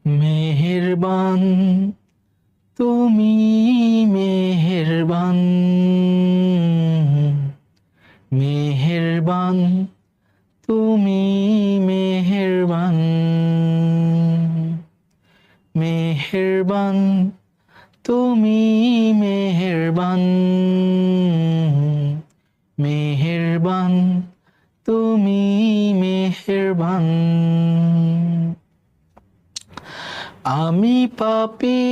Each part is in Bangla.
মেহেরবান তুমি, মেহেরবান, মেহেরবান তুমি, মেহেরবান, মেহেরবান তুমি, মেহেরবান, মেহেরবান তুমি, মেহেরবান। আমি পাপী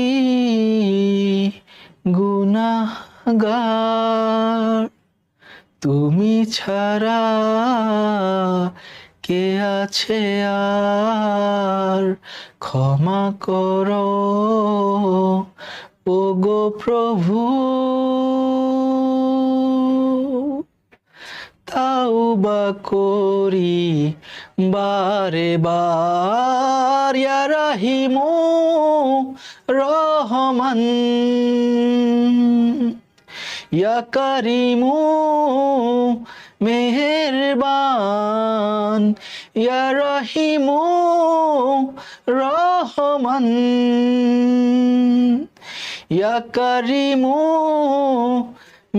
গুনাহগার, তুমি ছাড়া কে আছে আর? ক্ষমা করো ওগো প্রভু, তাওবা করি বারে বার। ইয়া রাহিমু রহমান, ইয়া কারিমু মেহেরবান, ইয়া রাহিমু রহমান, ইয়া কারিমু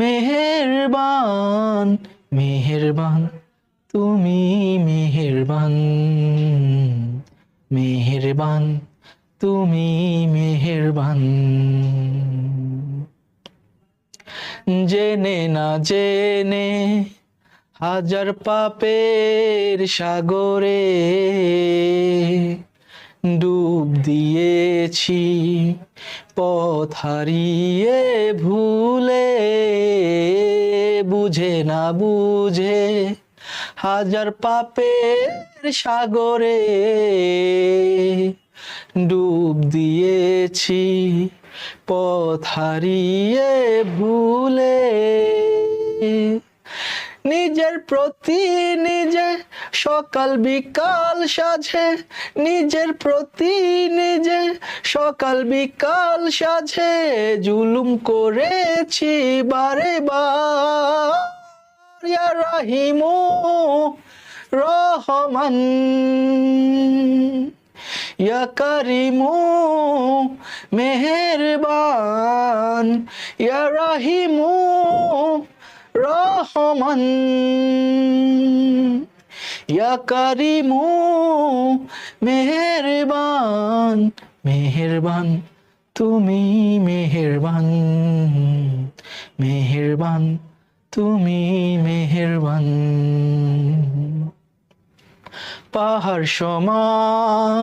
মেহেরবান, মেহেরবান তুমি, মেহেরবান, মেহেরবান তুমি, মেহেরবান। জেনে না জেনে হাজার পাপের সাগরে ডুব দিয়েছি, পথ হারিয়ে ভুলে। বুঝে না বুঝে হাজার পাপের সাগরে ডুব দিয়েছি, পথ হারিয়ে ভুলে। নিজের প্রতি নিজে সকাল বিকাল সাজে, নিজের প্রতি নিজে সকাল বিকাল সাজে জুলুম করেছি বারে বার। ইয়া রাহিমু রহমান, ইয়া কারিমু মেহেরবান, ইয়া রাহিমু রহমান, ইয়া কারিমু মেহেরবান, মেহেরবান তুমি, মেহেরবান, মেহেরবান তুমি, মেহেরবান। পাহাড় সমান